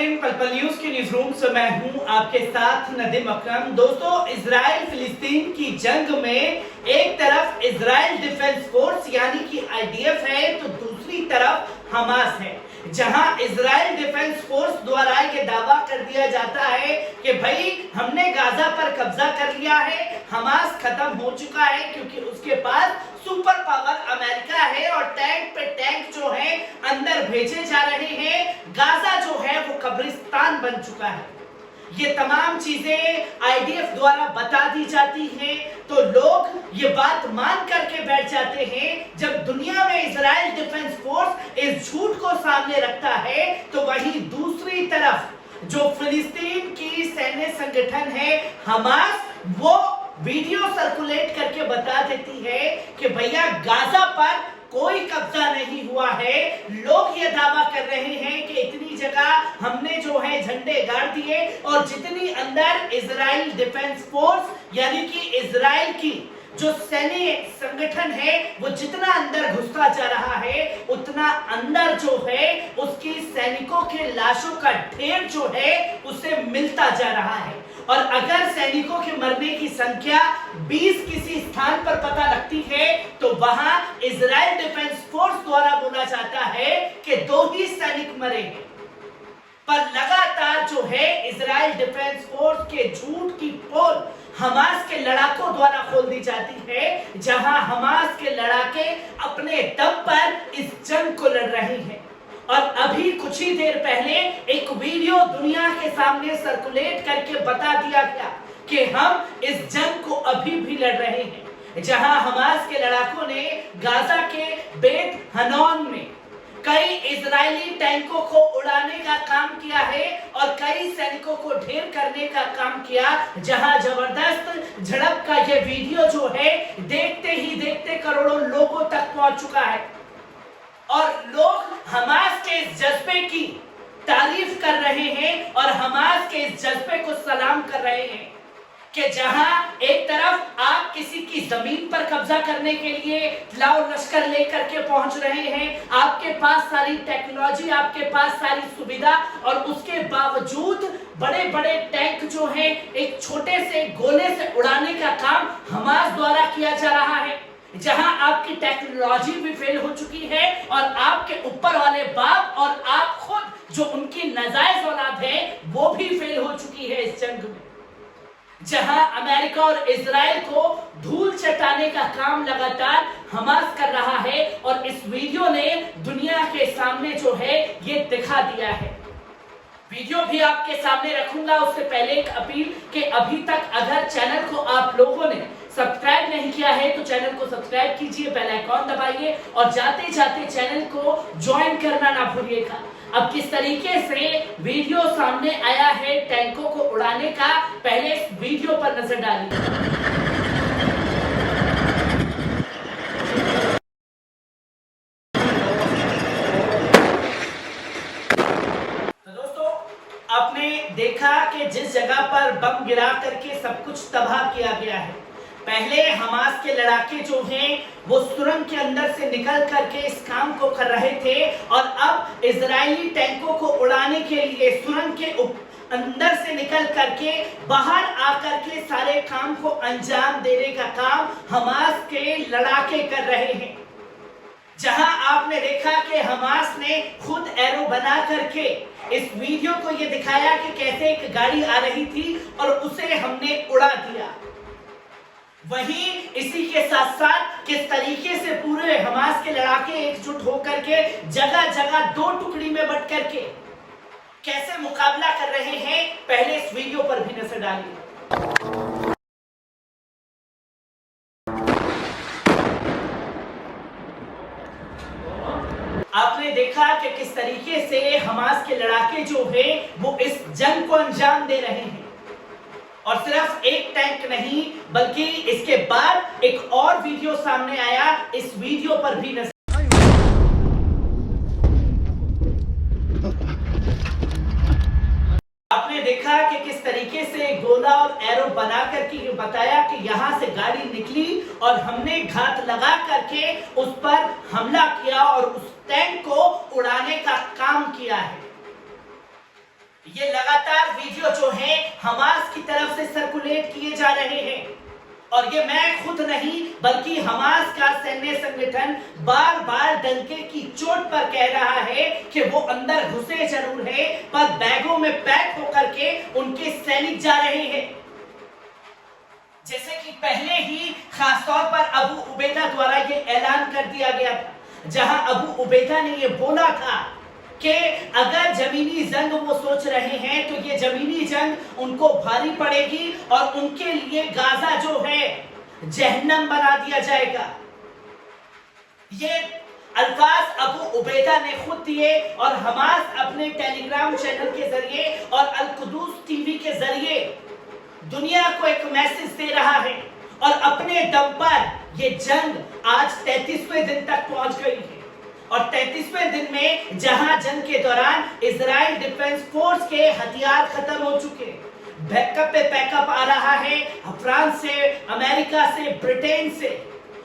नाज़रीन, पल पल न्यूज के न्यूज रूम से मैं हूं आपके साथ नदीम अकरम। दोस्तों, इजराइल फिलिस्तीन की जंग में एक तरफ इजराइल डिफेंस फोर्स यानी कि आईडीएफ है, तो दूसरी तरफ हमास है। जहां इजराइल डिफेंस फोर्स द्वारा ये दावा कर दिया जाता है कि भाई हमने गाजा पर कब्जा कर लिया है, हमास खत्म हो चुका है क्योंकि उसके पास सुपर पावर अमेरिका है और टैंक पे टैंक जो है अंदर भेजे जा रहे हैं। गाजा जो है वो कब्रिस्तान बन चुका है। ये तमाम चीजें आईडीएफ द्वारा बता दी जाती हैं, तो लोग ये बात मान करके बैठ जाते हैं। जब दुनिया में इजराइल डिफेंस फोर्स इस झूठ को सामने रखता है, तो वहीं दूसरी तरफ जो फिलिस्तीन की सैन्य संगठन है हमास, वो वीडियो सर्कुलेट करके बता देती है कि भैया गाजा पर कोई कब्जा नहीं हुआ है। लोग ये दावा कर रहे हैं कि इतनी जगह हमने जो है झंडे गाड़ दिए और जितनी अंदर इजराइल डिफेंस फोर्स यानी कि इजराइल की जो सैन्य संगठन है वो जितना अंदर घुसता जा रहा है, उतना अंदर जो है उसकी सैनिकों के लाशों का ढेर जो है उसे मिलता जा रहा है। और अगर सैनिकों के मरने की संख्या 20 किसी स्थान पर पता लगती है, तो वहां इजराइल डिफेंस फोर्स द्वारा बोला जाता है कि 2 ही सैनिक मरेंगे। पर लगातार जो है इजराइल डिफेंस फोर्स के झूठ की पोल हमास के लड़ाकों द्वारा खोल दी जाती है, जहां हमास के लड़ाके अपने दम पर इस जंग को लड़ रहे हैं। और अभी कुछ ही देर पहले एक वीडियो दुनिया के सामने सर्कुलेट करके बता दिया गया कि हम इस जंग को अभी भी लड़ रहे हैं, जहां हमास के लड़ाकों ने गाजा के बेत हनौन में कई इजरायली टैंकों को उड़ाने का काम किया है और कई सैनिकों को ढेर करने का काम किया। जहां जबरदस्त झड़प का यह वीडियो जो है देखते ही देखते करोड़ों लोगों तक पहुंच चुका है और लोग हमास के इस जज्बे की तारीफ कर रहे हैं और हमास के इस जज्बे को सलाम कर रहे हैं कि जहां एक तरफ आप किसी की जमीन पर कब्जा करने के लिए लाओ लश्कर लेकर के पहुंच रहे हैं, आपके पास सारी टेक्नोलॉजी, आपके पास सारी सुविधा, और उसके बावजूद बड़े बड़े टैंक जो हैं एक छोटे से गोले से उड़ाने का काम हमास द्वारा किया जा रहा है। जहां आपकी टेक्नोलॉजी भी फेल हो चुकी है और आपके ऊपर वाले बाप और आप खुद जो उनकी नाजायज औलाद है वो भी फेल हो चुकी है इस जंग में। जहां अमेरिका और इजराइल को धूल चटाने का काम लगातार हमास कर रहा है और इस वीडियो ने दुनिया के सामने जो है ये दिखा दिया है। वीडियो भी आपके सामने रखूंगा, उससे पहले एक अपील कि अभी तक अगर चैनल को आप लोगों ने सब्सक्राइब नहीं किया है तो चैनल को सब्सक्राइब कीजिए, बेल आइकॉन दबाइए और जाते जाते चैनल को ज्वाइन करना ना भूलिएगा। अब किस तरीके से वीडियो सामने आया है टैंकों को उड़ाने का, पहले इस वीडियो पर नजर डालिए। तो दोस्तों, आपने देखा कि जिस जगह पर बम गिरा करके सब कुछ तबाह किया गया है, पहले हमास के लड़ाके जो हैं वो सुरंग के अंदर से निकल करके इस काम को कर रहे थे और अब इजरायली टैंकों को उड़ाने के लिए सुरंग के अंदर से निकल करके बाहर आकर के सारे काम को अंजाम देने का काम हमास के लड़ाके कर रहे हैं। जहां आपने देखा कि हमास ने खुद एरो बना करके इस वीडियो को ये दिखाया कि कैसे एक गाड़ी आ रही थी और उसे हमने उड़ा दिया। वहीं इसी के साथ साथ किस तरीके से पूरे हमास के लड़ाके एकजुट होकर के जगह जगह 2 टुकड़ी में बट करके कैसे मुकाबला कर रहे हैं, पहले इस वीडियो पर भी नजर डालिए। आपने देखा कि किस तरीके से हमास के लड़ाके जो है वो इस जंग को अंजाम दे रहे हैं और सिर्फ एक टैंक नहीं बल्कि इसके बाद एक और वीडियो सामने आया, इस वीडियो पर भी नजर। आपने देखा कि किस तरीके से गोला और एरो बना करके बताया कि यहां से गाड़ी निकली और हमने घात लगा करके उस पर हमला किया और उस टैंक को उड़ाने का काम किया है। वीडियो जो है हमास की तरफ से सर्कुलेट किए जा रहे हैं। और ये मैं खुद नहीं बल्कि हमास का सैन्य संगठन बार बार डंके की चोट पर कह रहा है कि वो अंदर घुसे जरूर है पर बैगों में पैक होकर के उनके सैनिक जा रहे हैं। जैसे कि पहले ही खासतौर पर अबू उबैदा द्वारा ये ऐलान कर दिया गया था, जहां अबू उबैदा ने ये बोला था कि अगर जमीनी जंग वो सोच रहे हैं तो ये जमीनी जंग उनको भारी पड़ेगी और उनके लिए गाजा जो है जहन्नम बना दिया जाएगा। ये अल्फाज अबू उबैदा ने खुद दिए और हमास अपने टेलीग्राम चैनल के जरिए और अल कुदूस टीवी के जरिए दुनिया को एक मैसेज दे रहा है और अपने दम पर ये जंग आज 33वें दिन तक पहुंच गई है। और 33वें दिन में जहां जंग के दौरान इजराइल डिफेंस फोर्स के हथियार खत्म हो चुके, बैकअप पे बैकअप आ रहा है फ्रांस से, अमेरिका से, ब्रिटेन से,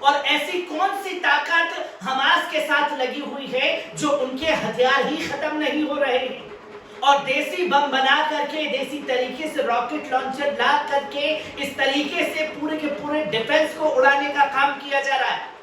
और ऐसी कौन सी ताकत हमास के साथ लगी हुई है जो उनके हथियार ही खत्म नहीं हो रहे हैं। और देसी बम बना करके, देसी तरीके से रॉकेट लॉन्चर ला करके इस तरीके से पूरे के पूरे डिफेंस को उड़ाने का काम किया जा रहा है।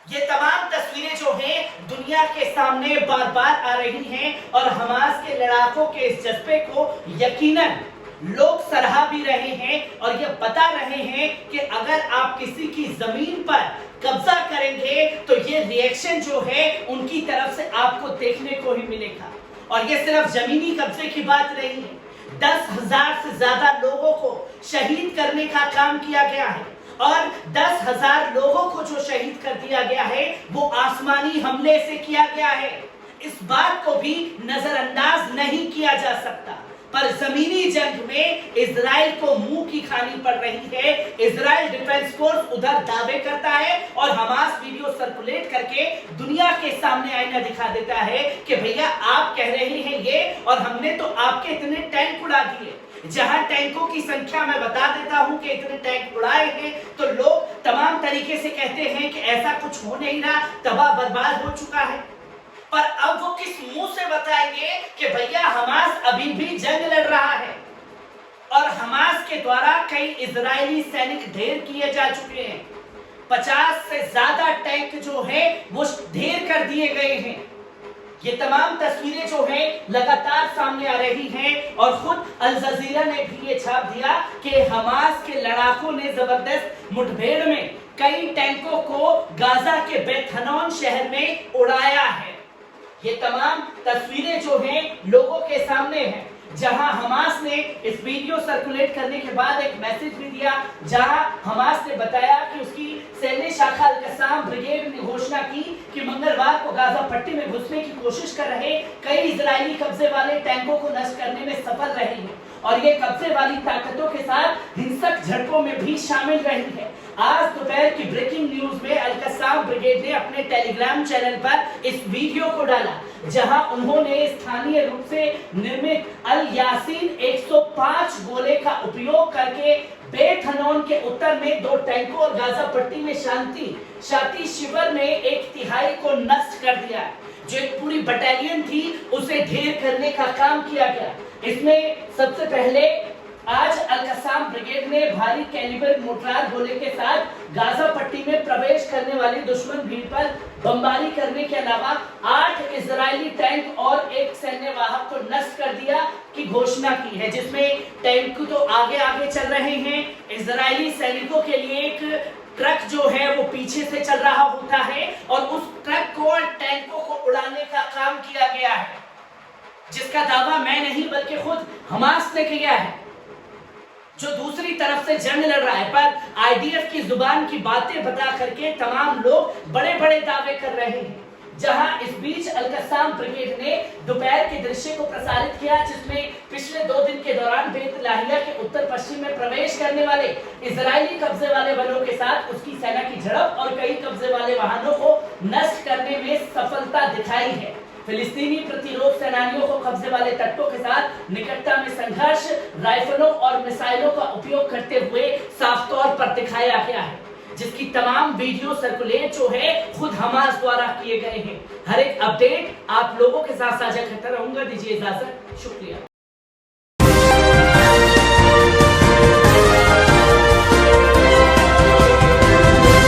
ये तमाम तस्वीरें जो हैं दुनिया के सामने बार बार आ रही हैं और हमास के लड़ाकों के इस जज्बे को यकीनन लोग सराह भी रहे हैं और ये बता रहे हैं कि अगर आप किसी की जमीन पर कब्जा करेंगे तो ये रिएक्शन जो है उनकी तरफ से आपको देखने को ही मिलेगा। और ये सिर्फ जमीनी कब्जे की बात नहीं है, 10,000 से ज्यादा लोगों को शहीद करने का काम किया गया है और 10,000 लोगों को जो शहीद कर दिया गया है वो आसमानी हमले से किया गया है। इस बात को भी नजरअंदाज नहीं किया जा सकता। पर जमीनी जंग में इजराइल को मुंह की खानी पड़ रही है। इजराइल डिफेंस फोर्स उधर दावे करता है और हमास वीडियो सर्कुलेट करके दुनिया के सामने आईना दिखा देता है कि भैया आप कह रहे हैं ये और हमने तो आपके इतने टैंक उड़ा दिए। जहां टैंकों की संख्या मैं बता देता हूं कि इतने टैंक उड़ाए हैं तो लोग तमाम तरीके से कहते हैं कि ऐसा कुछ हो नहीं रहा, तबाह बर्बाद हो चुका है। पर अब वो किस मुंह से बताएंगे कि भैया हमास अभी भी जंग लड़ रहा है और हमास के द्वारा कई इजरायली सैनिक ढेर किए जा चुके हैं। 50 से ज्यादा टैंक जो है वो ढेर कर दिए गए हैं। ये तमाम तस्वीरें जो हैं लगातार सामने आ रही हैं और खुद अल जजीरा ने भी ये छाप दिया कि हमास के लड़ाकों ने जबरदस्त मुठभेड़ में कई टैंकों को गाजा के बेत हनोन शहर में उड़ाया है। ये तमाम तस्वीरें जो हैं लोगों के सामने हैं, जहां हमास ने इस वीडियो सर्कुलेट करने के बाद एक मैसेज भी दिया, जहां हमास ने बताया कि उसकी सैन्य शाखा अल कसाम ब्रिगेड ने घोषणा की कि मंगलवार को गाजा पट्टी में घुसने की कोशिश कर रहे कई इजरायली कब्जे वाले टैंकों को नष्ट करने में सफल रहे हैं और ये कब्जे वाली ताकतों के साथ हिंसक झड़पों में भी शामिल रही है। आज दोपहर की ब्रेकिंग न्यूज में अल कसाम ब्रिगेड ने अपने टेलीग्राम चैनल पर इस वीडियो को डाला, जहां उन्होंने स्थानीय रूप से निर्मित अल यासीन 105 गोले का उपयोग करके बेत हनोन के उत्तर में 2 टैंकों और गाजा पट्टी में शांति शिविर में 1/3 को नष्ट कर दिया। जो एक पूरी बटालियन थी उसे ढेर करने का काम किया गया। इसमें सबसे पहले आज अल कसाम ब्रिगेड ने भारी कैलिबर मोर्टार गोले के साथ गाजा पट्टी में प्रवेश करने वाली दुश्मन भीड़ पर बमबारी करने के अलावा 8 इजरायली टैंक और 1 सैन्य वाहक को नष्ट कर दिया की घोषणा की है, जिसमें टैंक तो आगे आगे चल रहे हैं। इजरायली सैनिकों के लिए एक ट्रक जो है वो पीछे से चल रहा होता है और उस ट्रक को और टैंकों को उड़ाने का काम किया गया है, जिसका दावा मैं नहीं बल्कि खुद हमास ने किया है, जो दूसरी तरफ से जंग लड़ रहा है। पर आईडीएफ की जुबान की बातें बता करके तमाम लोग बड़े बड़े दावे कर रहे हैं। जहां इस बीच अल कसाम ब्रिगेड ने दोपहर के दृश्य को प्रसारित किया, जिसमें पिछले 2 दिन के दौरान बेत लाहिया के उत्तर पश्चिम में प्रवेश करने वाले इजरायली कब्जे वाले बलों के साथ उसकी सेना की झड़प और कई कब्जे वाले वाहनों को नष्ट करने में सफलता दिखाई है। फिलिस्तीनी प्रतिरोध सेनानियों को कब्जे वाले तत्वों के साथ निकटता में संघर्ष, राइफलों और मिसाइलों का उपयोग करते हुए साफ तौर पर दिखाया गया है, जिसकी तमाम वीडियो सर्कुलेट जो है खुद हमास द्वारा किए गए हैं। हर एक अपडेट आप लोगों के साथ साझा करता रहूंगा। दीजिए इजाजत, शुक्रिया।